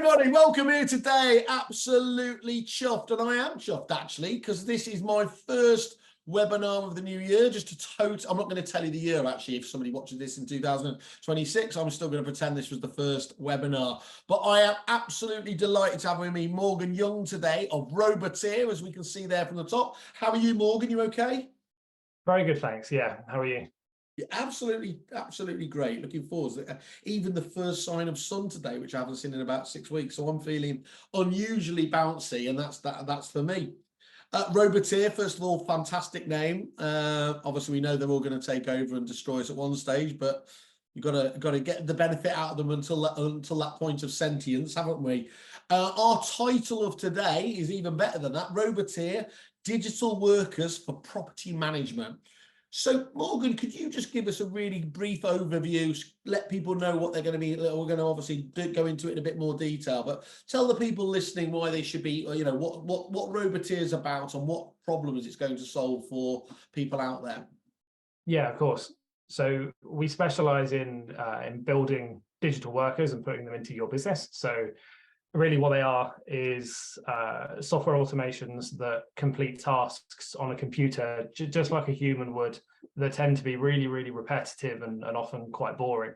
everybody, welcome here today. Absolutely chuffed, and I am chuffed actually, because this is my first webinar of the new year. Just I'm not going to tell you the year actually. If somebody watches this in 2026, I'm still going to pretend this was the first webinar. But I am absolutely delighted to have with me Morgan Young today of Roboteer, as we can see there from the top. How are you, Morgan? You okay? Very good, thanks. Yeah, how are you? Yeah, absolutely great. Looking forward to even the first sign of sun today, which I haven't seen in about 6 weeks. So I'm feeling unusually bouncy, and that's for me. Roboteer, first of all, fantastic name. Obviously, we know they're all going to take over and destroy us at one stage, but you've got to get the benefit out of them until that point of sentience, haven't we? Our title of today is even better than that: Roboteer, Digital Workers for Property Management. So, Morgan, could you just give us a really brief overview, let people know what they're going to be? We're going to obviously go into it in a bit more detail, but tell the people listening why they should be, you know, what Roboteer is about and what problems it's going to solve for people out there. Yeah, of course. So we specialize in building digital workers and putting them into your business. So really what they are is software automations that complete tasks on a computer, just like a human would, that tend to be really, really repetitive and often quite boring.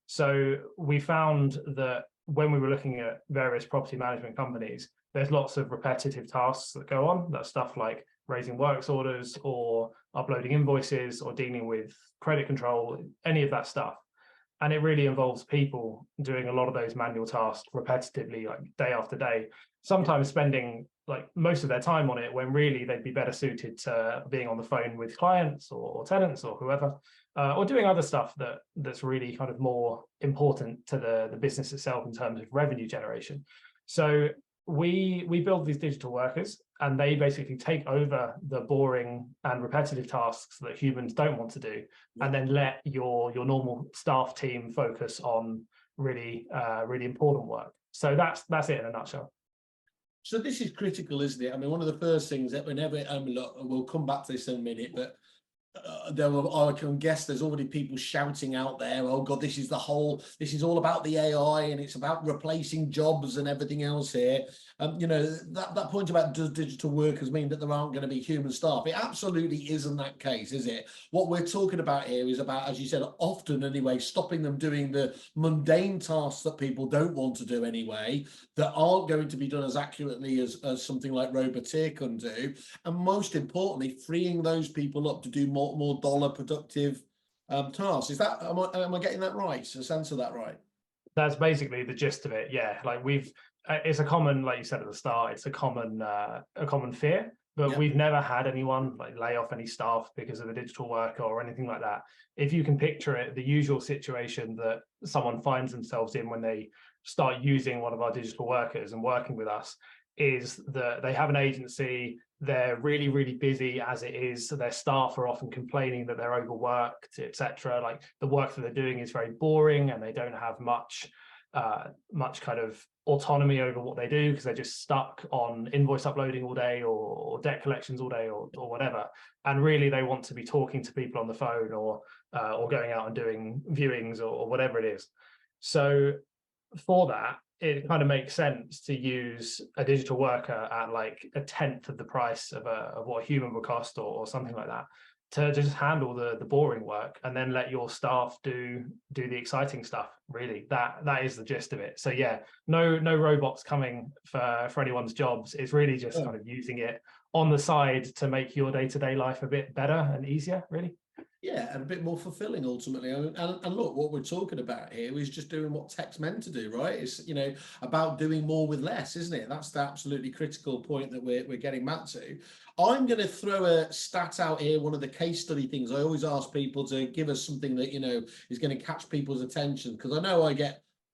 So we found that when we were looking at various property management companies, there's lots of repetitive tasks that go on. That's stuff like raising works orders or uploading invoices or dealing with credit control, any of that stuff. And it really involves people doing a lot of those manual tasks repetitively, like day after day, sometimes spending like most of their time on it when really they'd be better suited to being on the phone with clients or tenants or whoever, or doing other stuff that's really kind of more important to the business itself in terms of revenue generation. So we build these digital workers, and they basically take over the boring and repetitive tasks that humans don't want to do, and then let your normal staff team focus on really important work. So that's it in a nutshell. So this is critical, isn't it? I mean, one of the first things that whenever look, we'll come back to this in a minute, but I can guess there's already people shouting out there, oh God, this is all about the AI and it's about replacing jobs and everything else here. You know, that point about does digital workers mean that there aren't going to be human staff? It absolutely isn't that case, is it? What we're talking about here is about, as you said, often anyway, stopping them doing the mundane tasks that people don't want to do anyway, that aren't going to be done as accurately as something like Roboteer can do. And most importantly, freeing those people up to do more dollar productive tasks. Is that, am I getting that right? A sense of that right? That's basically the gist of it. Yeah, like it's a common, like you said at the start, it's a common fear, but we've never had anyone like lay off any staff because of a digital worker or anything like that. If you can picture it, the usual situation that someone finds themselves in when they start using one of our digital workers and working with us is that they have an agency, they're really, really busy as it is. So their staff are often complaining that they're overworked, etc. Like the work that they're doing is very boring and they don't have much kind of autonomy over what they do because they're just stuck on invoice uploading all day or debt collections all day or whatever. And really they want to be talking to people on the phone or going out and doing viewings or whatever it is. So for that, it kind of makes sense to use a digital worker at like 1/10 of the price of what a human would cost or something like that, to just handle the boring work and then let your staff do the exciting stuff. Really, that is the gist of it. So yeah, no robots coming for anyone's jobs. It's really just kind of using it on the side to make your day-to-day life a bit better and easier, really. Yeah, and a bit more fulfilling ultimately. And look, what we're talking about here is just doing what tech's meant to do, right? It's, you know, about doing more with less, isn't it? That's the absolutely critical point that we're getting back to. I'm going to throw a stat out here, one of the case study things. I always ask people to give us something that, you know, is going to catch people's attention, because I know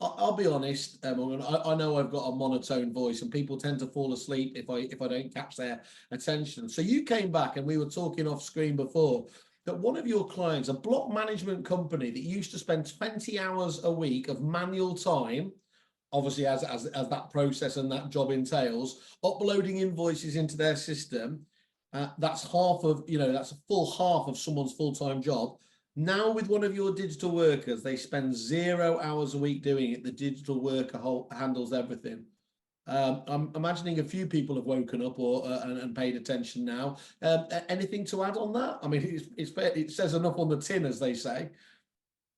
I'll be honest, I know I've got a monotone voice and people tend to fall asleep if I don't catch their attention. So you came back and we were talking off screen before that one of your clients, a block management company that used to spend 20 hours a week of manual time, obviously as that process and that job entails, uploading invoices into their system, that's half of, you know, that's a full half of someone's full-time job. Now with one of your digital workers, they spend 0 hours a week doing it. The digital worker handles everything. I'm imagining a few people have woken up or and paid attention now. Anything to add on that? I mean, it says enough on the tin, as they say.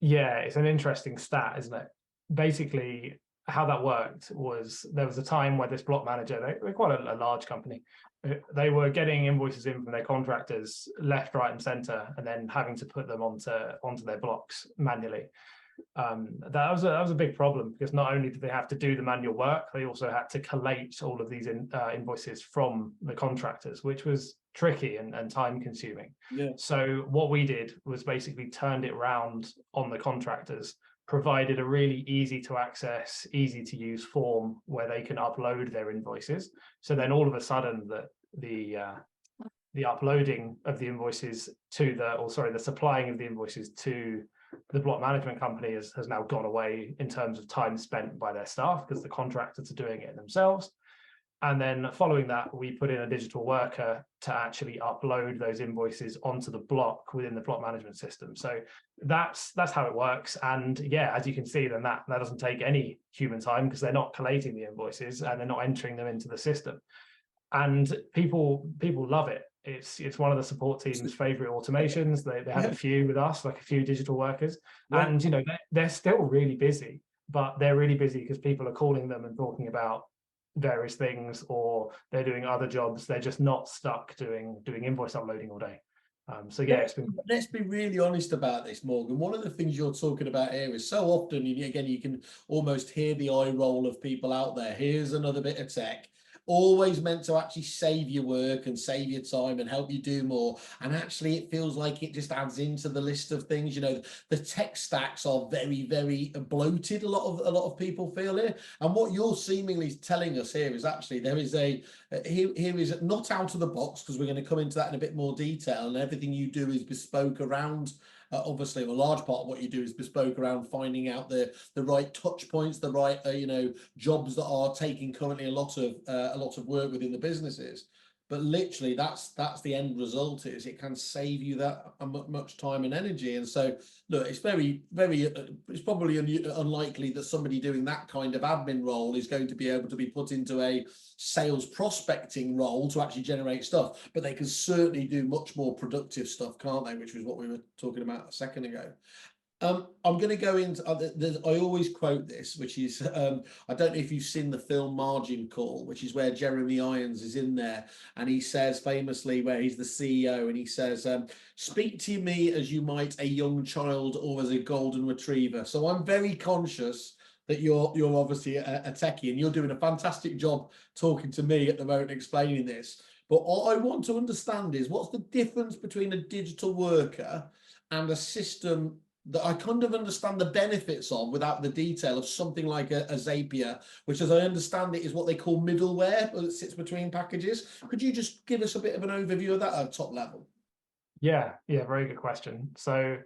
Yeah, it's an interesting stat, isn't it? Basically, how that worked was there was a time where this block manager, they're quite a large company, they were getting invoices in from their contractors left, right, and center, and then having to put them onto their blocks manually. That was a big problem, because not only did they have to do the manual work, they also had to collate all of these invoices from the contractors, which was tricky and time consuming. Yeah. So what we did was basically turned it around on the contractors, provided a really easy to access, easy to use form where they can upload their invoices. So then all of a sudden the uploading of the invoices to the supplying of the invoices to the block management company has now gone away in terms of time spent by their staff, because the contractors are doing it themselves. And then following that, we put in a digital worker to actually upload those invoices onto the block within the block management system. So that's how it works. And yeah, as you can see, then that doesn't take any human time, because they're not collating the invoices and they're not entering them into the system. And people love it. It's one of the support team's favorite automations. They have a few with us, like a few digital workers, and you know they're still really busy, but they're really busy because people are calling them and talking about various things, or they're doing other jobs. They're just not stuck doing invoice uploading all day. So yeah, it's been. Let's be really honest about this, Morgan. One of the things you're talking about here is so often, again, you can almost hear the eye roll of people out there. Here's another bit of tech, always meant to actually save your work and save your time and help you do more. And actually, it feels like it just adds into the list of things. You know, the tech stacks are very, very bloated. A lot of people feel here. And what you're seemingly telling us here is actually there is here is not out of the box, because we're going to come into that in a bit more detail. And everything you do is bespoke around. Obviously, a large part of what you do is bespoke around finding out the right touch points, the right jobs that are taking currently a lot of work within the businesses. But literally, that's the end result. Is it can save you that much time and energy. And so, look, it's very, very. It's probably unlikely that somebody doing that kind of admin role is going to be able to be put into a sales prospecting role to actually generate stuff. But they can certainly do much more productive stuff, can't they? Which was what we were talking about a second ago. I'm going to go into, I always quote this, which is, I don't know if you've seen the film Margin Call, which is where Jeremy Irons is in there. And he says famously, where he's the CEO, and he says, speak to me as you might a young child or as a golden retriever. So I'm very conscious that you're obviously a techie, and you're doing a fantastic job talking to me at the moment, explaining this. But what I want to understand is, what's the difference between a digital worker and a system that I kind of understand the benefits of without the detail of something like a Zapier, which, as I understand it, is what they call middleware that sits between packages. Could you just give us a bit of an overview of that at top level? Yeah, very good question. So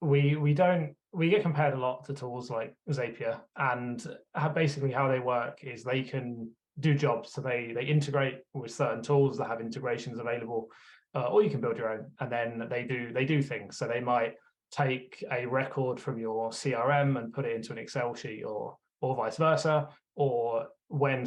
we get compared a lot to tools like Zapier, and basically how they work is they can do jobs. So they integrate with certain tools that have integrations available, or you can build your own, and then they do things. So they might take a record from your CRM and put it into an Excel sheet, or vice versa, or when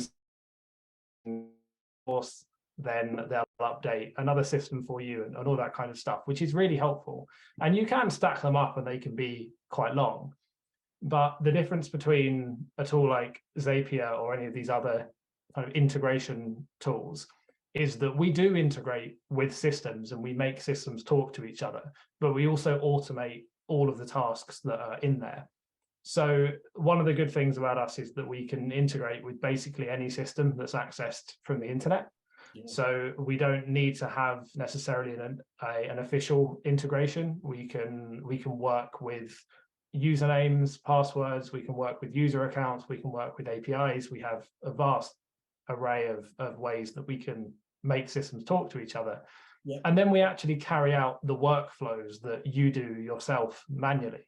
then they'll update another system for you and all that kind of stuff, which is really helpful. And you can stack them up and they can be quite long. But the difference between a tool like Zapier or any of these other kind of integration tools is that we do integrate with systems and we make systems talk to each other, but we also automate all of the tasks that are in there. So one of the good things about us is that we can integrate with basically any system that's accessed from the internet. Yeah. So we don't need to have necessarily an official integration. We can work with usernames, passwords, we can work with user accounts, we can work with APIs. We have a vast array of ways that we can make systems talk to each other. Yeah. And then we actually carry out the workflows that you do yourself manually.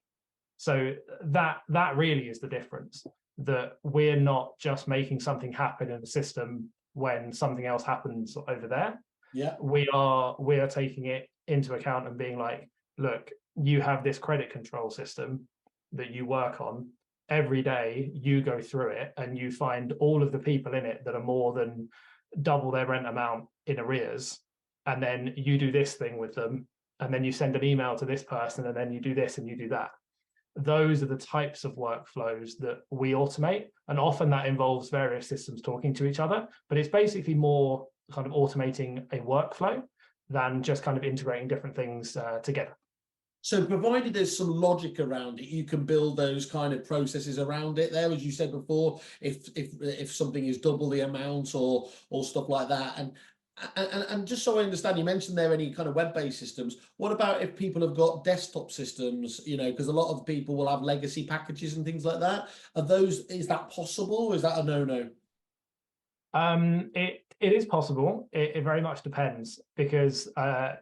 So that really is the difference, that we're not just making something happen in the system when something else happens over there. Yeah. We are taking it into account and being like, look, you have this credit control system that you work on. Every day you go through it and you find all of the people in it that are more than double their rent amount in arrears, and then you do this thing with them, and then you send an email to this person, and then you do this and you do that. Those are the types of workflows that we automate, and often that involves various systems talking to each other, but it's basically more kind of automating a workflow than just kind of integrating different things together. So provided there's some logic around it, you can build those kind of processes around it there, as you said before, if something is double the amount or stuff like that. And just so I understand, you mentioned there any kind of web-based systems. What about if people have got desktop systems, you know, because a lot of people will have legacy packages and things like that. Is that possible, or is that a no-no? It is possible. It very much depends, because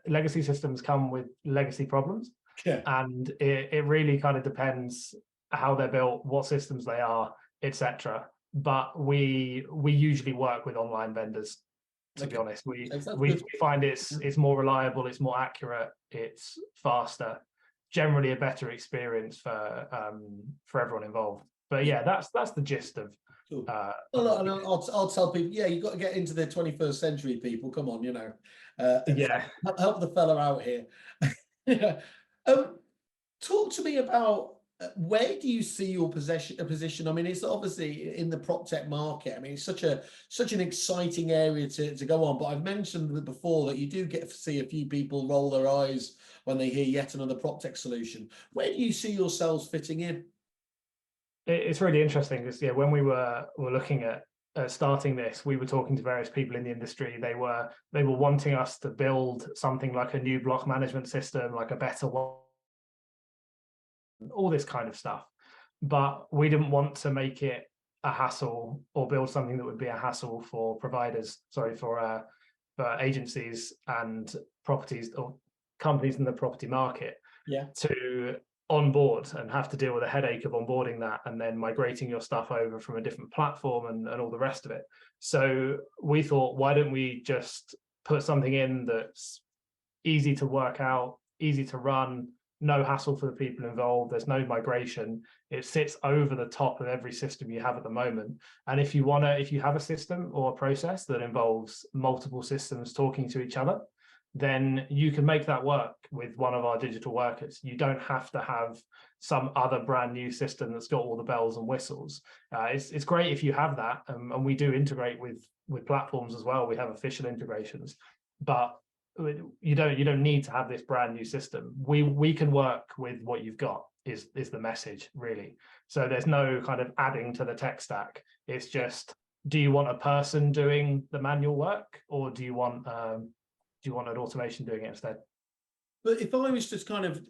legacy systems come with legacy problems. Yeah. And it really kind of depends how they're built, what systems they are, etc. But we usually work with online vendors, to be honest. We find it's more reliable, it's more accurate, it's faster, generally a better experience for everyone involved. But yeah, that's the gist of. Cool. I'll tell people, yeah, you've got to get into the 21st century, people. Come on, you know. Yeah. Help the fella out here. Yeah. Talk to me about where do you see your position? I mean, it's obviously in the prop tech market. I mean, it's such an exciting area to go on. But I've mentioned before that you do get to see a few people roll their eyes when they hear yet another prop tech solution. Where do you see yourselves fitting in? It's really interesting, because yeah, when we were looking at starting this, we were talking to various people in the industry. They were wanting us to build something like a new block management system, like a better one, all this kind of stuff. But we didn't want to make it a hassle, or build something that would be a hassle for providers, for agencies and properties or companies in the property market, yeah, to onboard and have to deal with the headache of onboarding that and then migrating your stuff over from a different platform and all the rest of it. So we thought, why don't we just put something in that's easy to work out, easy to run, no hassle for the people involved, there's no migration, it sits over the top of every system you have at the moment. And if you have a system or a process that involves multiple systems talking to each other, then you can make that work with one of our digital workers. You don't have to have some other brand new system that's got all the bells and whistles. It's great if you have that, and we do integrate with platforms as well. We have official integrations, but you don't need to have this brand new system. We can work with what you've got is the message, really. So there's no kind of adding to the tech stack. It's just, do you want a person doing the manual work, or do you want an automation doing it instead? But if I was just kind of,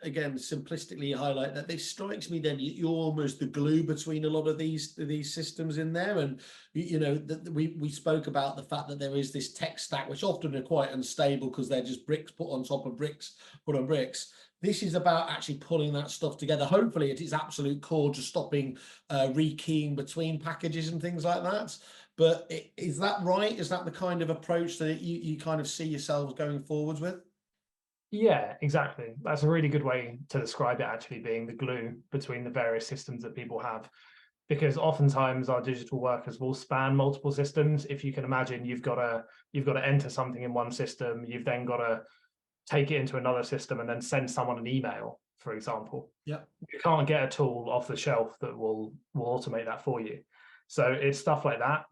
again, simplistically highlight that, this strikes me then you're almost the glue between a lot of these systems in there. And you know, we spoke about the fact that there is this tech stack, which often are quite unstable because they're just bricks put on top of bricks, put on bricks. This is about actually pulling that stuff together. Hopefully at its absolute core, just stopping rekeying between packages and things like that. But is that right? Is that the kind of approach that you kind of see yourselves going forwards with? Yeah, exactly. That's a really good way to describe it, actually, being the glue between the various systems that people have. Because oftentimes our digital workers will span multiple systems. If you can imagine, you've got to enter something in one system, you've then got to take it into another system and then send someone an email, for example. Yeah. You can't get a tool off the shelf that will automate that for you. So it's stuff like that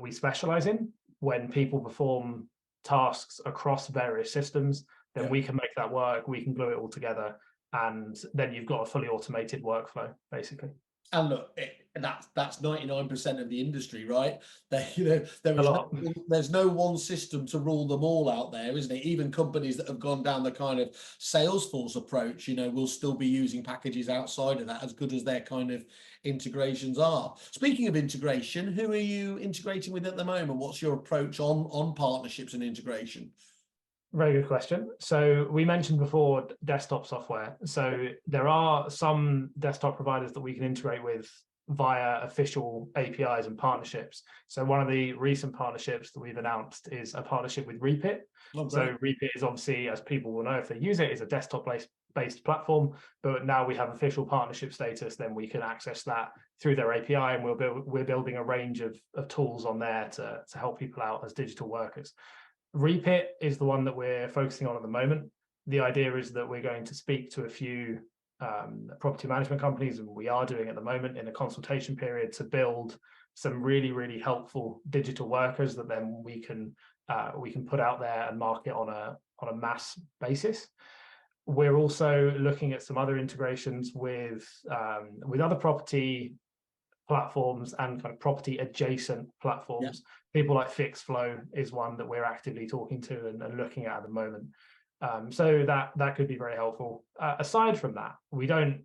we specialize in. When people perform tasks across various systems, then we can make that work, we can glue it all together, and then you've got a fully automated workflow, basically. And look, that's 99% of the industry, right? There's no one system to rule them all out there, isn't it? Even companies that have gone down the kind of Salesforce approach, you know, will still be using packages outside of that, as good as their kind of integrations are. Speaking of integration, who are you integrating with at the moment? What's your approach on partnerships and integration? Very good question. So we mentioned before desktop software. So there are some desktop providers that we can integrate with via official APIs and partnerships. So one of the recent partnerships that we've announced is a partnership with Repeat. So Repeat is obviously, as people will know if they use it, is a desktop-based based platform, but now we have official partnership status, then we can access that through their API, and we're building a range of tools on there to help people out as digital workers. Repit is the one that we're focusing on at the moment. The idea is that we're going to speak to a few property management companies, and we are doing at the moment in a consultation period, to build some really, really helpful digital workers that then we can put out there and market on a mass basis. We're also looking at some other integrations with other property platforms and kind of property adjacent platforms. Yeah. People like Fixflow is one that we're actively talking to and looking at the moment. So that could be very helpful. Aside from that, we don't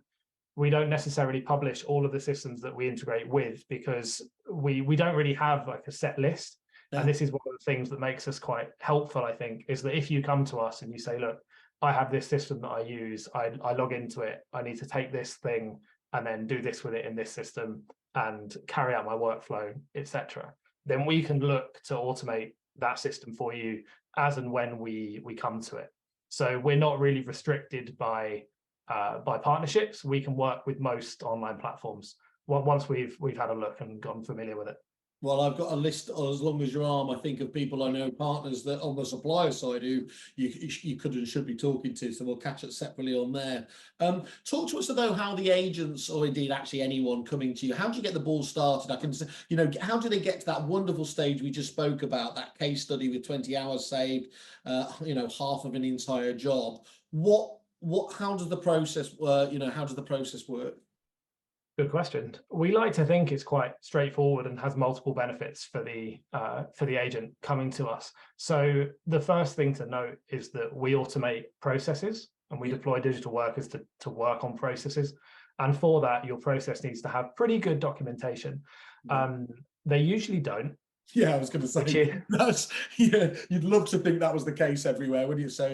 necessarily publish all of the systems that we integrate with, because we don't really have like a set list. Yeah. And this is one of the things that makes us quite helpful, I think, is that if you come to us and you say, look, I have this system that I use, I log into it, I need to take this thing and then do this with it in this system and carry out my workflow, etc., then we can look to automate that system for you as and when we come to it. So we're not really restricted by partnerships. We can work with most online platforms once we've had a look and gotten familiar with it. Well, I've got a list as long as your arm, I think, of people I know, partners that on the supplier side who you could and should be talking to. So we'll catch up separately on there. Talk to us though how the agents, or indeed actually anyone coming to you, how do you get the ball started? I can, how do they get to that wonderful stage we just spoke about, that case study with 20 hours saved, half of an entire job? How does the process work? How does the process work? Good question. We like to think it's quite straightforward and has multiple benefits for the agent coming to us. So the first thing to note is that we automate processes and we deploy digital workers to work on processes. And for that, your process needs to have pretty good documentation. They usually don't. Yeah, I was going to say you'd love to think that was the case everywhere, wouldn't you? So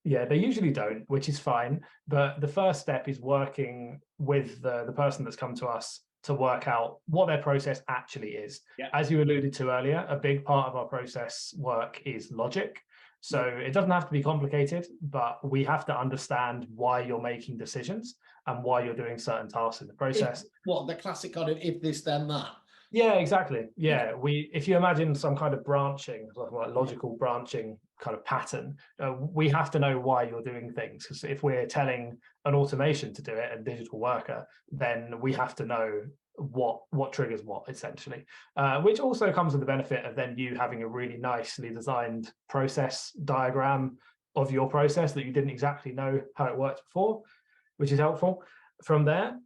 yeah, they usually don't, which is fine. But the first step is working with the person that's come to us to work out what their process actually is. Yeah. As you alluded to earlier, a big part of our process work is logic. So it doesn't have to be complicated, but we have to understand why you're making decisions and why you're doing certain tasks in the process. The classic kind of if this, then that. Yeah, exactly. Yeah, if you imagine some kind of branching, like logical branching kind of pattern, we have to know why you're doing things. Because if we're telling an automation to do it, a digital worker, then we have to know what triggers what, essentially. Which also comes with the benefit of then you having a really nicely designed process diagram of your process that you didn't exactly know how it worked before, which is helpful. From there,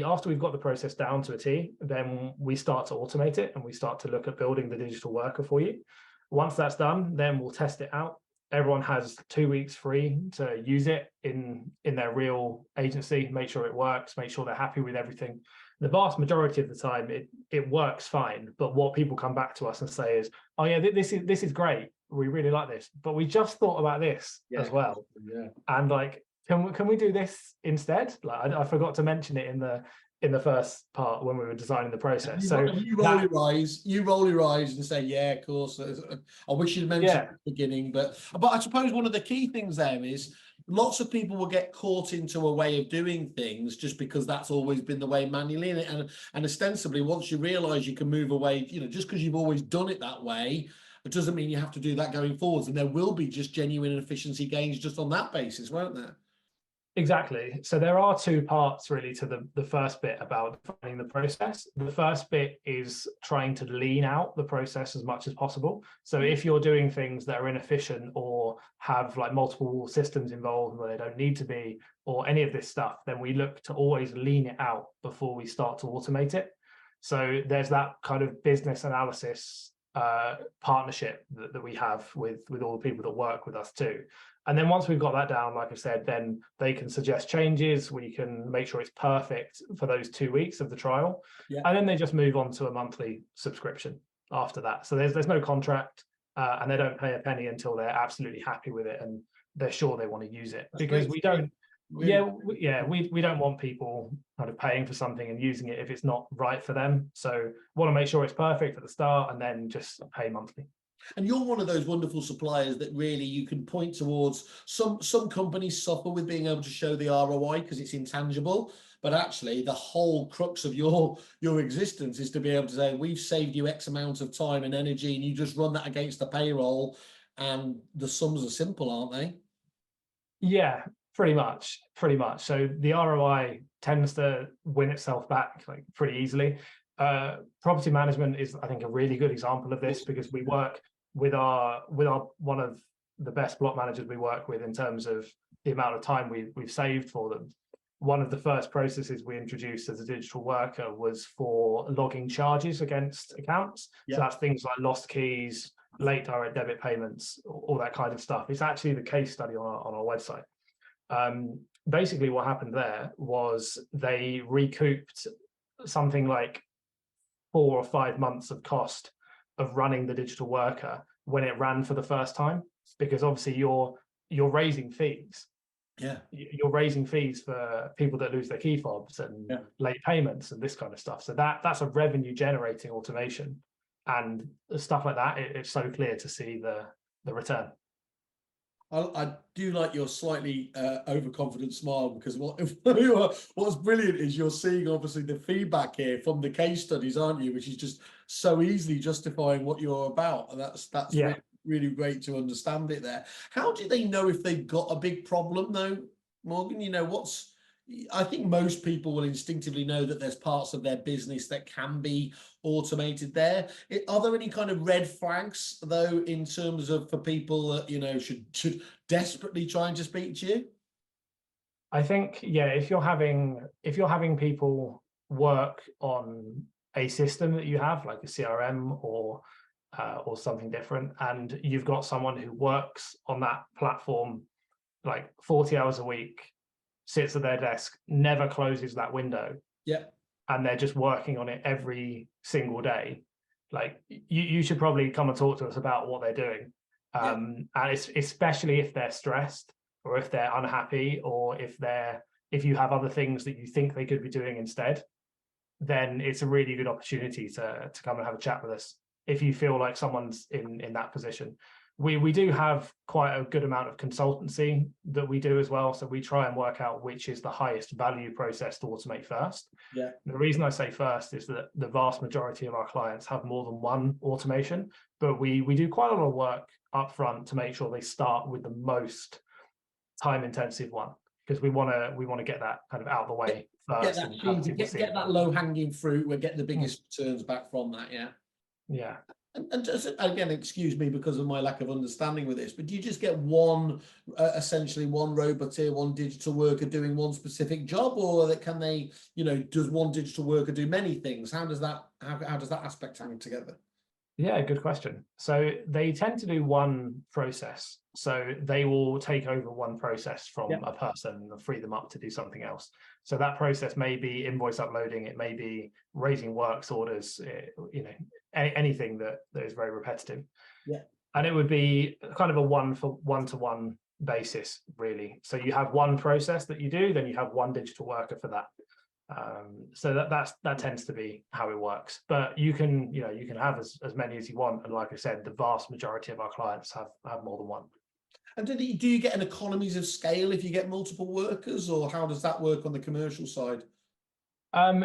after we've got the process down to a T, then we start to automate it and we start to look at building the digital worker for you. Once that's done, then we'll test it out. Everyone has 2 weeks free to use it in their real agency, make sure it works, make sure they're happy with everything. The vast majority of the time, it works fine. But what people come back to us and say is, oh yeah, this is great. We really like this, but we just thought about this as well. Yeah. And like, can we do this instead? Like I forgot to mention it in the first part when we were designing the process. You roll your eyes and say, yeah, of course. I wish you'd mentioned at the beginning, but I suppose one of the key things there is lots of people will get caught into a way of doing things just because that's always been the way manually, and ostensibly once you realize you can move away, just because you've always done it that way, it doesn't mean you have to do that going forwards. And there will be just genuine efficiency gains just on that basis, won't there? Exactly. So there are two parts really to the first bit about defining the process. The first bit is trying to lean out the process as much as possible. So if you're doing things that are inefficient or have like multiple systems involved where they don't need to be, or any of this stuff, then we look to always lean it out before we start to automate it. So there's that kind of business analysis partnership that we have with all the people that work with us too. And then once we've got that down, like I said, then they can suggest changes. We can make sure it's perfect for those 2 weeks of the trial. Yeah. And then they just move on to a monthly subscription after that. So there's no contract and they don't pay a penny until they're absolutely happy with it and they're sure they want to use it. Because we don't, we don't want people kind of paying for something and using it if it's not right for them. So we want to make sure it's perfect at the start and then just pay monthly. And you're one of those wonderful suppliers that really you can point towards. Some companies suffer with being able to show the ROI because it's intangible, but actually the whole crux of your existence is to be able to say, we've saved you X amount of time and energy, and you just run that against the payroll, and the sums are simple, aren't they? Yeah, pretty much. So the ROI tends to win itself back like pretty easily. Property management is, I think, a really good example of this, because we work with our one of the best block managers we work with in terms of the amount of time we've saved for them. One of the first processes we introduced as a digital worker was for logging charges against accounts. So that's things like lost keys, late direct debit payments, all that kind of stuff. It's actually the case study on our website. Basically, what happened there was they recouped something like 4 or 5 months of cost of running the digital worker when it ran for the first time, because obviously you're raising fees. Yeah, you're raising fees for people that lose their key fobs and late payments and this kind of stuff. So that's a revenue generating automation, and stuff like that. It's so clear to see the return. I do like your slightly overconfident smile, because what's brilliant is you're seeing obviously the feedback here from the case studies, aren't you? Which is just so easily justifying what you're about, and that's really, really great to understand it there. How do they know if they've got a big problem though, Morgan? You know, I think most people will instinctively know that there's parts of their business that can be automated there. Are there any kind of red flags though, in terms of for people that, you know, should desperately trying to speak to you? I think, if you're having people work on a system that you have, like a CRM or something different, and you've got someone who works on that platform like 40 hours a week, sits at their desk, never closes that window, and they're just working on it every single day, like you should probably come and talk to us about what they're doing. And it's especially if they're stressed, or if they're unhappy, or if you have other things that you think they could be doing instead, then it's a really good opportunity to come and have a chat with us if you feel like someone's in that position. We do have quite a good amount of consultancy that we do as well. So we try and work out which is the highest value process to automate first. The reason I say first is that the vast majority of our clients have more than one automation, but we do quite a lot of work up front to make sure they start with the most time intensive one, because we want to get that kind of out of the way first. Get that low hanging fruit. We'll get the biggest returns back from that. Yeah. And just, again, excuse me because of my lack of understanding with this, but do you just get one, essentially one Roboteer, one digital worker doing one specific job, or can they, you know, does one digital worker do many things? How does that aspect hang together? Yeah, good question. So they tend to do one process. So they will take over one process from a person and free them up to do something else. So that process may be invoice uploading, it may be raising works orders, you know, anything that is very repetitive. And it would be kind of a one-to-one basis, really. So you have one process that you do, then you have one digital worker for that. So that tends to be how it works. But you can have as many as you want, and like I said, the vast majority of our clients have more than one. And do you get an economies of scale if you get multiple workers, or how does that work on the commercial side?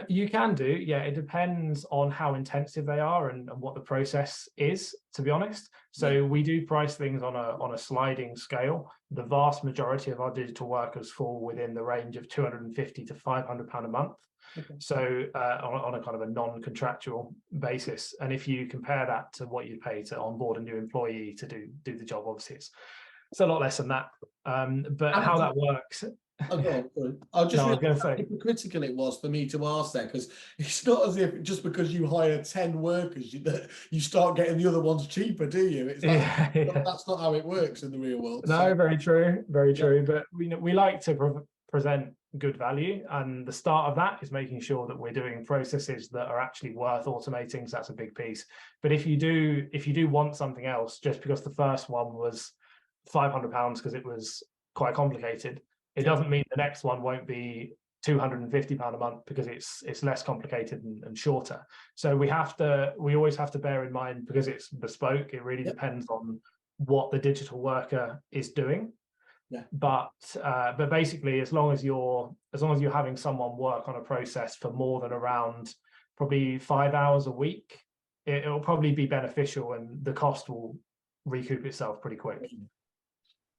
You can do, it depends on how intensive they are and what the process is, to be honest. So we do price things on a sliding scale. The vast majority of our digital workers fall within the range of £250 to £500 a month. So on a kind of a non-contractual basis. And if you compare that to what you pay to onboard a new employee to do the job, obviously it's a lot less than that. But how that works. I was going to say how critical it was for me to ask that, because it's not as if just because you hire 10 workers you start getting the other ones cheaper, do you? That's not how it works in the real world. No, very true. But we like to present good value, and the start of that is making sure that we're doing processes that are actually worth automating. So that's a big piece. But if you do want something else, just because the first one was £500 because it was quite complicated, it doesn't mean the next one won't be £250 a month because it's less complicated and shorter. So we always have to bear in mind, because it's bespoke, it really depends on what the digital worker is doing. Yeah. But basically, as long as you're having someone work on a process for more than around probably 5 hours a week, it'll probably be beneficial, and the cost will recoup itself pretty quick.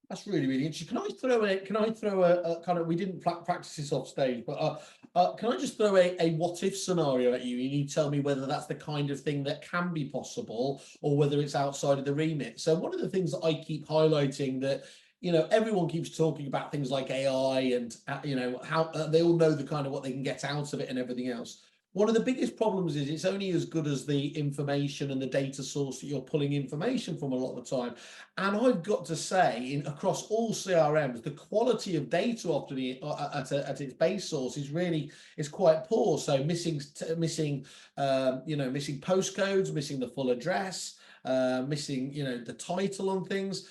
That's really, really interesting. Can I throw a kind of, we didn't practice this off stage, but can I just throw a what if scenario at you? And you tell me whether that's the kind of thing that can be possible or whether it's outside of the remit. So one of the things that I keep highlighting, that, you know, everyone keeps talking about things like AI and, you know, how they all know the kind of what they can get out of it and everything else. One of the biggest problems is it's only as good as the information and the data source that you're pulling information from a lot of the time. And I've got to say, across all CRMs, the quality of data often at its base source is quite poor. So missing postcodes, missing the full address, missing, you know, the title on things.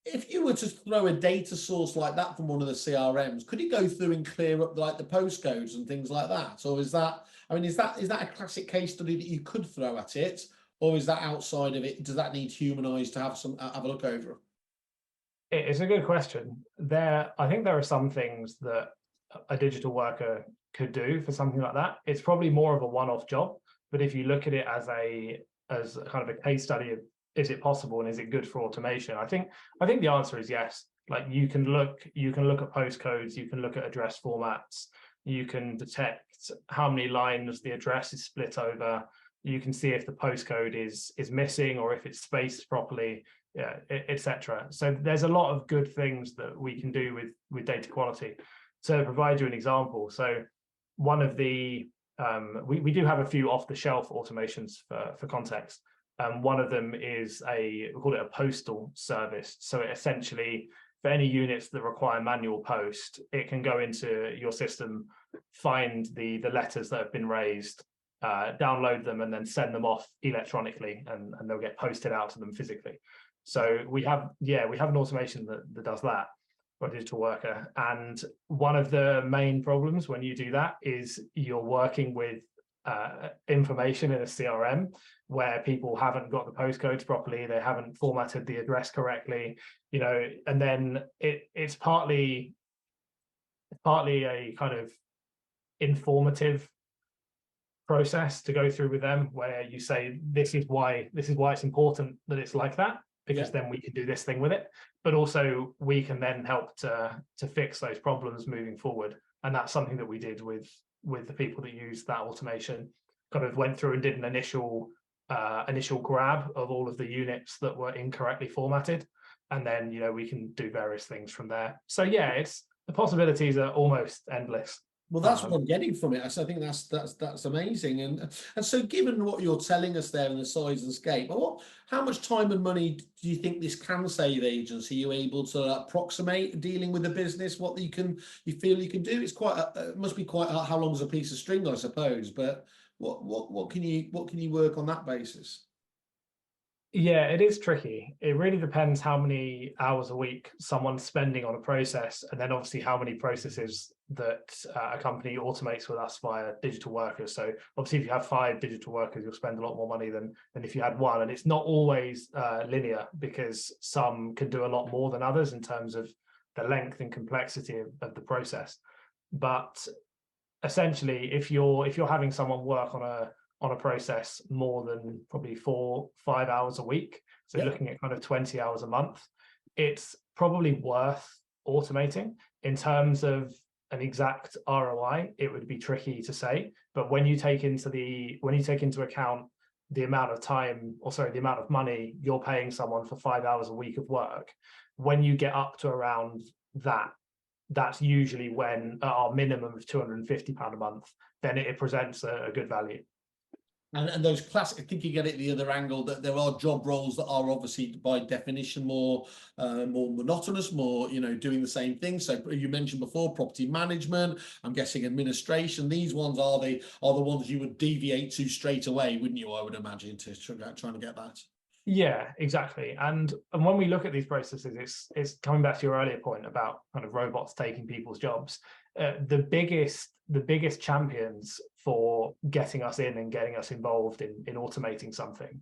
If you were to throw a data source like that from one of the CRMs, could it go through and clear up like the postcodes and things like that? Or is that, I mean, is that a classic case study that you could throw at it? Or is that outside of it? Does that need human eyes to have a look over? It's a good question. I think there are some things that a digital worker could do for something like that. It's probably more of a one-off job, but if you look at it as kind of a case study of, is it possible and is it good for automation? I think the answer is yes. Like you can look at postcodes, you can look at address formats, you can detect how many lines the address is split over, you can see if the postcode is missing or if it's spaced properly, etc. So there's a lot of good things that we can do with data quality. To provide you an example, so one of the we do have a few off-the-shelf automations for context. One of them is we call it a postal service. So it essentially, for any units that require manual post, it can go into your system, find the letters that have been raised, download them, and then send them off electronically, and they'll get posted out to them physically. So we have an automation that does that for a digital worker. And one of the main problems when you do that is you're working with information in a CRM where people haven't got the postcodes properly, they haven't formatted the address correctly, you know, and then it's partly a kind of informative process to go through with them, where you say this is why it's important that it's like that, because then we can do this thing with it, but also we can then help to fix those problems moving forward. And that's something that we did with the people that used that automation. Kind of went through and did an initial grab of all of the units that were incorrectly formatted, and then, you know, we can do various things from there. So yeah, the possibilities are almost endless. Well, that's what I'm getting from it. So I think that's amazing. And so, given what you're telling us there and the size and scale, how much time and money do you think this can save agents? Are you able to approximate dealing with a business what you feel you can do? It's it must be quite how long is a piece of string, I suppose. But what can you work on that basis? Yeah, it is tricky. It really depends how many hours a week someone's spending on a process, and then obviously how many processes that a company automates with us via digital workers. So obviously, if you have 5 digital workers, you'll spend a lot more money than if you had 1. And it's not always linear, because some can do a lot more than others in terms of the length and complexity of the process. But essentially, if you're having someone work on a process more than probably 4-5 hours a week, so looking at kind of 20 hours a month, it's probably worth automating. In terms of an exact ROI, it would be tricky to say, but when you take into account the amount of time, the amount of money you're paying someone for 5 hours a week of work, when you get up to around that's usually when, at our minimum of £250 a month, then it presents a good value. And those classic, I think you get it the other angle, that there are job roles that are obviously by definition more monotonous, more, you know, doing the same thing. So you mentioned before property management, I'm guessing administration. These ones are the ones you would deviate to straight away, wouldn't you? I would imagine, to trying to get that. Yeah, exactly. And when we look at these processes, it's coming back to your earlier point about kind of robots taking people's jobs. The biggest champions for getting us in and getting us involved in automating something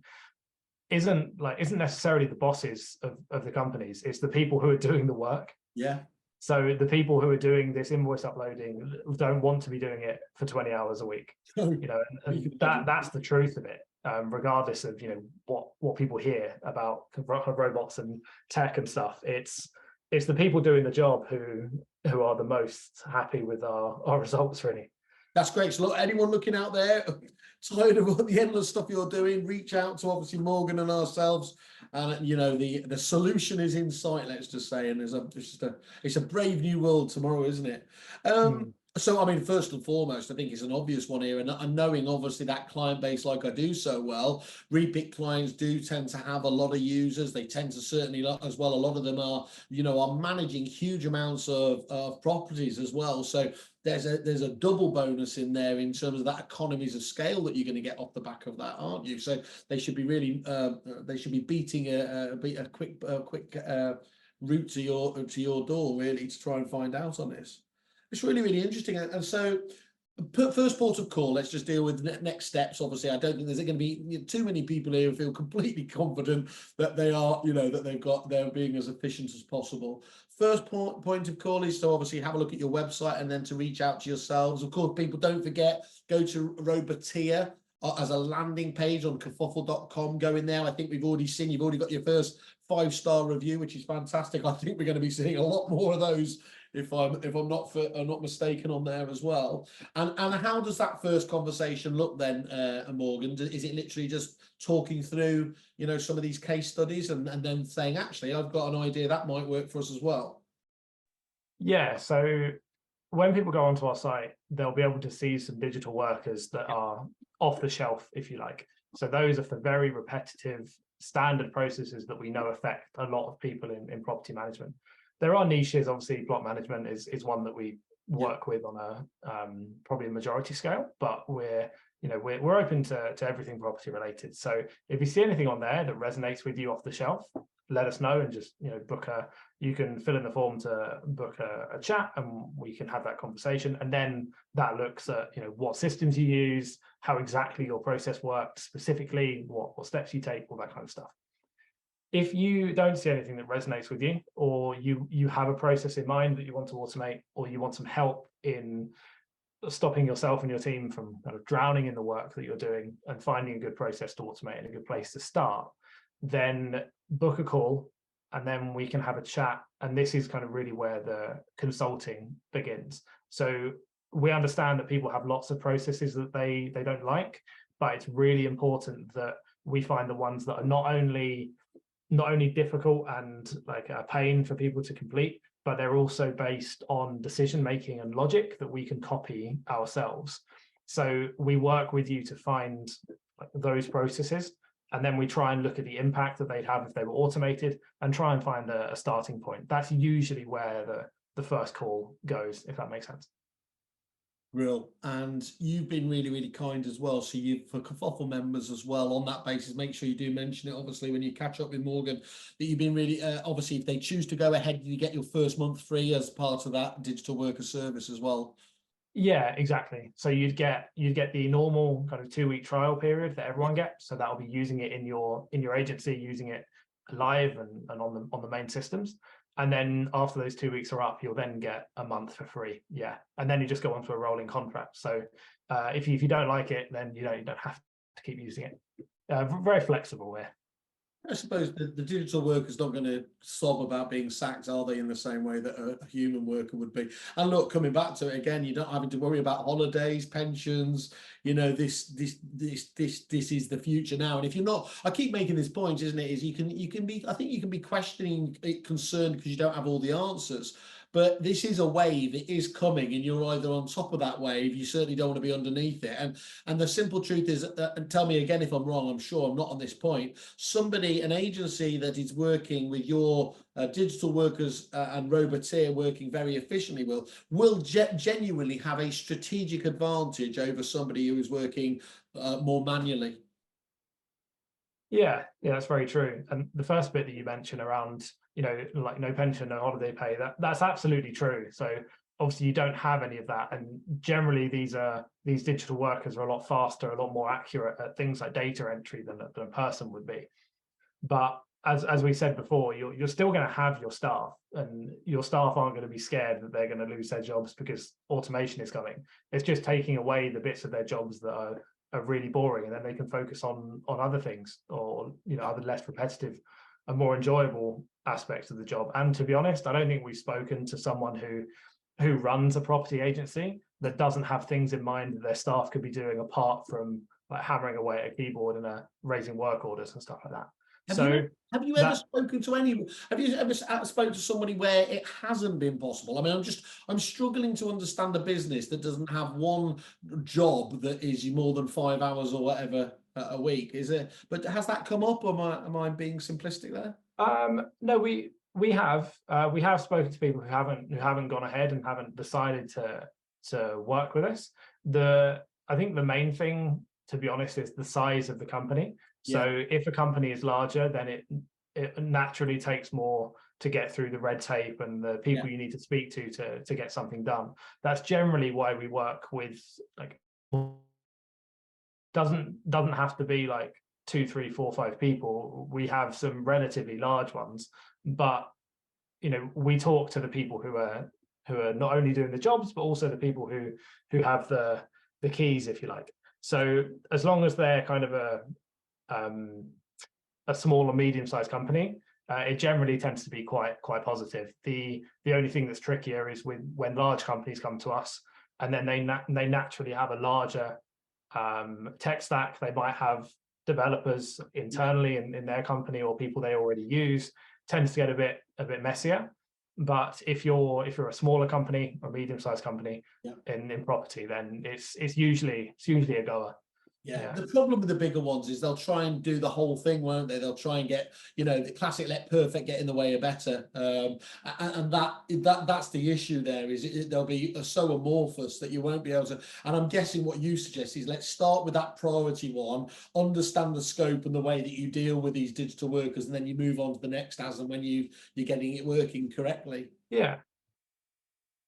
isn't necessarily the bosses of the companies. It's the people who are doing the work. Yeah. So the people who are doing this invoice uploading don't want to be doing it for 20 hours a week, you know, and that's the truth of it. Regardless of what people hear about robots and tech and stuff, it's the people doing the job who are the most happy with our results, really. That's great. So look, anyone looking out there, tired of all the endless stuff you're doing, reach out to obviously Morgan and ourselves. And the solution is in sight, let's just say. And it's a brave new world tomorrow, isn't it? So, I mean, first and foremost, I think it's an obvious one here. And knowing obviously that client base like I do so well, repeat clients do tend to have a lot of users. They tend to certainly as well. A lot of them are managing huge amounts of properties as well. So there's a double bonus in there in terms of that economies of scale that you're going to get off the back of that, aren't you? So they should be really they should be beating a quick route to your door, really, to try and find out on this. It's really, really interesting. And so first port of call, let's just deal with next steps. Obviously, I don't think there's going to be too many people here who feel completely confident that they are, that they're being as efficient as possible. First point of call is to obviously have a look at your website and then to reach out to yourselves. Of course, people, don't forget, go to Roboteer as a landing page on kerfuffle.com. Go in there. I think we've already seen, you've already got your first 5-star review, which is fantastic. I think we're going to be seeing a lot more of those if I'm not mistaken on there as well. And how does that first conversation look then, Morgan? Is it literally just talking through some of these case studies and then saying, actually, I've got an idea that might work for us as well? Yeah, so when people go onto our site, they'll be able to see some digital workers that are off the shelf, if you like. So those are for very repetitive standard processes that we know affect a lot of people in property management. There are niches. Obviously, block management is one that we work with on a probably a majority scale, but we're open to everything property related. So if you see anything on there that resonates with you off the shelf, let us know and just you can fill in the form to book a chat and we can have that conversation. And then that looks at what systems you use, how exactly your process works specifically, what steps you take, all that kind of stuff. If you don't see anything that resonates with you, or you have a process in mind that you want to automate, or you want some help in stopping yourself and your team from kind of drowning in the work that you're doing and finding a good process to automate and a good place to start, then book a call and then we can have a chat. And this is kind of really where the consulting begins. So we understand that people have lots of processes that they don't like, but it's really important that we find the ones that are not only difficult and like a pain for people to complete, but they're also based on decision making and logic that we can copy ourselves. So we work with you to find those processes, and then we try and look at the impact that they'd have if they were automated and try and find a starting point. That's usually where the first call goes, if that makes sense. Real. And you've been really, really kind as well. So for Kerfuffle members as well, on that basis, make sure you do mention it, obviously, when you catch up with Morgan, that you've been really, obviously, if they choose to go ahead, you get your first month free as part of that digital worker service as well. Yeah, exactly. So you'd get the normal kind of 2-week trial period that everyone gets. So that'll be using it in your agency, using it live and on the main systems. And then after those 2 weeks are up, you'll then get a month for free. Yeah. And then you just go on to a rolling contract. So if you don't like it, then you don't have to keep using it. Very flexible there. I suppose the digital worker's not going to sob about being sacked, are they, in the same way that a human worker would be? And look, coming back to it again, you're not having to worry about holidays, pensions. This is the future now. And if you're not, I keep making this point, isn't it? Is you can be, I think you can be questioning it, concerned because you don't have all the answers. But this is a wave, it is coming, and you're either on top of that wave, you certainly don't want to be underneath it. And the simple truth is, and tell me again if I'm wrong, I'm sure I'm not on this point, an agency that is working with your digital workers and Roboteer working very efficiently will genuinely have a strategic advantage over somebody who is working more manually. Yeah, yeah, that's very true. And the first bit that you mentioned around, like no pension, no holiday pay, that's absolutely true. So obviously you don't have any of that. And generally these digital workers are a lot faster, a lot more accurate at things like data entry than a person would be. But as we said before, you're still going to have your staff, and your staff aren't going to be scared that they're going to lose their jobs because automation is coming. It's just taking away the bits of their jobs that are really boring, and then they can focus on other things, or other less repetitive and more enjoyable aspects of the job. And to be honest, I don't think we've spoken to someone who runs a property agency that doesn't have things in mind that their staff could be doing apart from like hammering away at a keyboard and raising work orders and stuff like that. Have you So have you ever that spoken to any? Have you ever spoken to somebody where it hasn't been possible? I mean, I'm struggling to understand a business that doesn't have one job that is more than 5 hours or whatever a week. Is it? But has that come up, or am I being simplistic there? no, we have spoken to people who haven't gone ahead and haven't decided to work with us. I think the main thing, to be honest, is the size of the company. Yeah, So if a company is larger, then it naturally takes more to get through the red tape and the yeah, people you need to speak to get something done. That's generally why we work with, like, doesn't have to be like two, three, four, five people. We have some relatively large ones, but we talk to the people who are not only doing the jobs, but also the people who have the keys, if you like. So as long as they're kind of a small or medium-sized company, it generally tends to be quite positive. The only thing that's trickier is when large companies come to us, and then they naturally have a larger tech stack. They might have developers internally in their company or people they already use. Tends to get a bit messier. But if you're a smaller company or medium-sized company yeah. in property, then it's usually a goer. Yeah, Yeah. the problem with the bigger ones is they'll try and do the whole thing, won't they? They'll try and get, the classic let perfect get in the way of better. And that's the issue there, is they'll be so amorphous that you won't be able to. And I'm guessing what you suggest is let's start with that priority one, understand the scope and the way that you deal with these digital workers, and then you move on to the next as and when you're getting it working correctly. Yeah.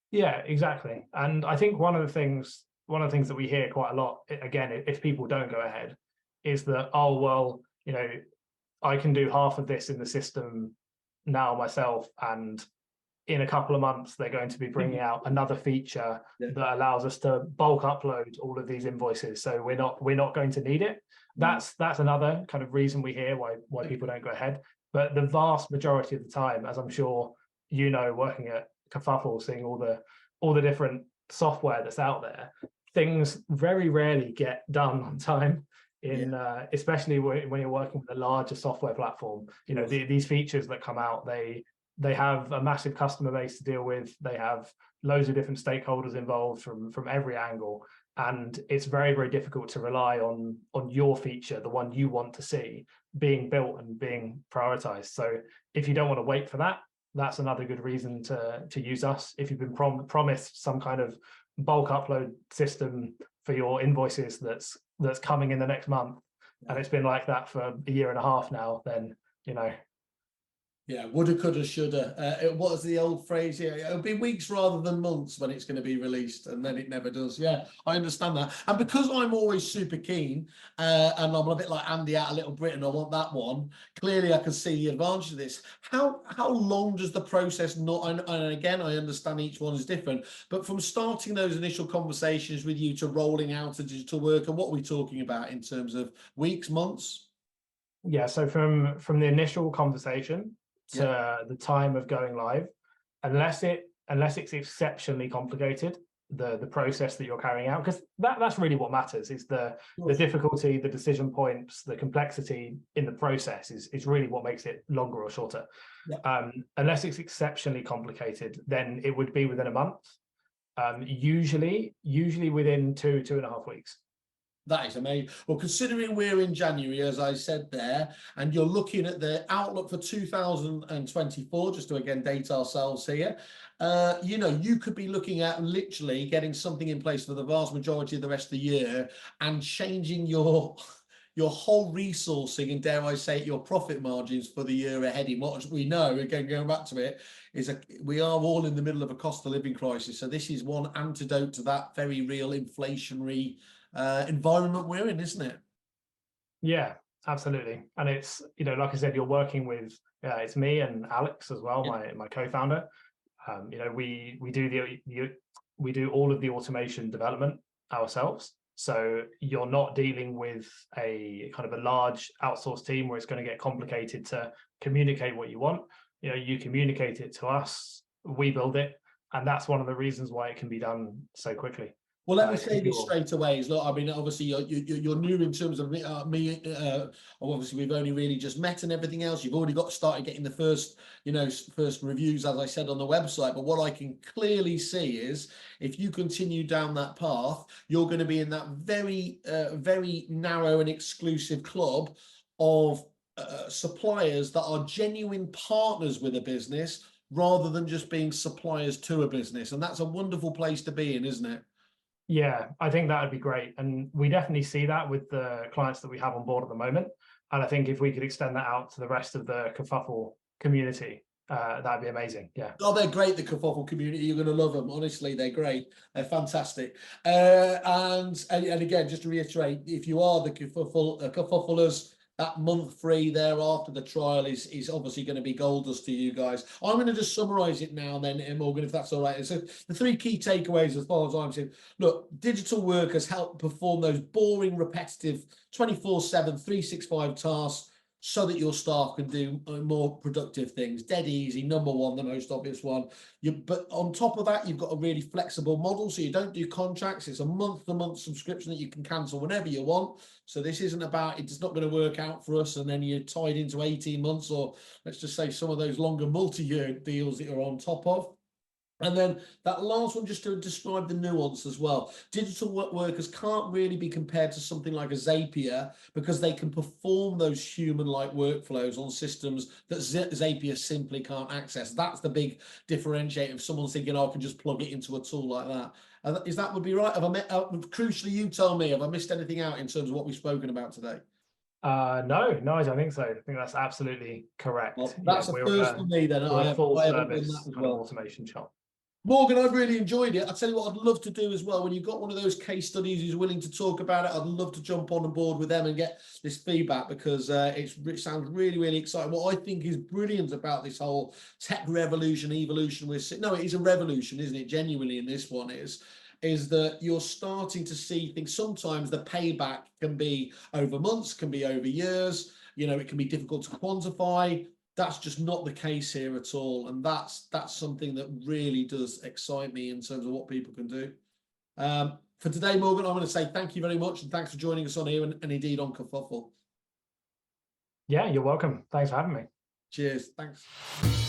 Yeah, exactly. And I think one of the things that we hear quite a lot, again, if people don't go ahead, is that, oh, well, I can do half of this in the system now myself, and in a couple of months they're going to be bringing out another feature Yeah. that allows us to bulk upload all of these invoices, so we're not going to need it. That's another kind of reason we hear why people don't go ahead. But the vast majority of the time, as I'm sure working at Kerfuffle, seeing all the different software that's out there, things very rarely get done on time, especially when you're working with a larger software platform. These features that come out, they have a massive customer base to deal with. They have loads of different stakeholders involved from every angle, and it's very, very difficult to rely on your feature, the one you want to see, being built and being prioritized. So if you don't want to wait for that, that's another good reason to use us. If you've been promised some kind of bulk upload system for your invoices that's coming in the next month, and it's been like that for a year and a half now, then Yeah, woulda, coulda, shoulda. What was the old phrase? Yeah, it'll be weeks rather than months when it's going to be released, and then it never does. Yeah, I understand that. And because I'm always super keen, and I'm a bit like Andy out of Little Britain, I want that one. Clearly, I can see the advantage of this. How long does the process not? And again, I understand each one is different, but from starting those initial conversations with you to rolling out a digital worker, what are we talking about in terms of weeks, months? yeah. So from the initial conversation Yeah, to the time of going live, unless it's exceptionally complicated, the process that you're carrying out, because that's really what matters, is the difficulty, the decision points, the complexity in the process is really what makes it longer or shorter. yeah. Unless it's exceptionally complicated, then it would be within a month. Usually within 2.5 weeks. That is amazing. Well, considering we're in January, as I said there, and you're looking at the outlook for 2024, just to again date ourselves here, you could be looking at literally getting something in place for the vast majority of the rest of the year and changing your your whole resourcing and, dare I say it, your profit margins for the year ahead. In what we know, again, going back to it, is we are all in the middle of a cost of living crisis. So this is one antidote to that very real inflationary environment we're in, isn't it? Yeah, absolutely. And it's, like I said, you're working with, it's me and Alex as well, my co-founder. We do all of the automation development ourselves. So you're not dealing with a kind of a large outsourced team where it's going to get complicated to communicate what you want. You communicate it to us, we build it, and that's one of the reasons why it can be done so quickly. Well, let me say this straight away. Look, I mean, obviously, you're new in terms of me. Obviously, we've only really just met and everything else. You've already got started getting the first reviews, as I said, on the website. But what I can clearly see is, if you continue down that path, you're going to be in that very, very narrow and exclusive club of suppliers that are genuine partners with a business, rather than just being suppliers to a business. And that's a wonderful place to be in, isn't it? Yeah, I think that would be great. And we definitely see that with the clients that we have on board at the moment. And I think if we could extend that out to the rest of the Kerfuffle community, that'd be amazing. Yeah. Oh, they're great, the Kerfuffle community. You're going to love them. Honestly, they're great. They're fantastic. And again, just to reiterate, if you are the Kerfufflers, that month free thereafter the trial is obviously going to be gold dust to you guys. I'm going to just summarize it now then, Morgan, if that's all right. So the three key takeaways as far as I'm saying: look, digital workers help perform those boring, repetitive 24/7, 365 tasks, so that your staff can do more productive things. Dead easy, number one, the most obvious one. But on top of that, you've got a really flexible model. So you don't do contracts. It's a month-to-month subscription that you can cancel whenever you want. So this isn't about, it's not going to work out for us and then you're tied into 18 months, or let's just say some of those longer multi-year deals that you're on top of. And then that last one, just to describe the nuance as well. Digital workers can't really be compared to something like a Zapier, because they can perform those human-like workflows on systems that Zapier simply can't access. That's the big differentiator. If someone's thinking, oh, I can just plug it into a tool like that. Is that would be right? Crucially, you tell me, have I missed anything out in terms of what we've spoken about today? No, I don't think so. I think that's absolutely correct. Well, that's a first for me then. I have full service that as well. Automation shop. Morgan, I've really enjoyed it. I'll tell you what I'd love to do as well. When you've got one of those case studies who's willing to talk about it, I'd love to jump on board with them and get this feedback, because it sounds really, really exciting. What I think is brilliant about this whole tech revolution, evolution, no, it is a revolution, isn't it? Genuinely, in this one is that you're starting to see things. Sometimes the payback can be over months, can be over years. It can be difficult to quantify. That's just not the case here at all. And that's something that really does excite me in terms of what people can do. For today, Morgan, I'm going to say thank you very much. And thanks for joining us on here and indeed on Kerfuffle. Yeah, you're welcome. Thanks for having me. Cheers. Thanks.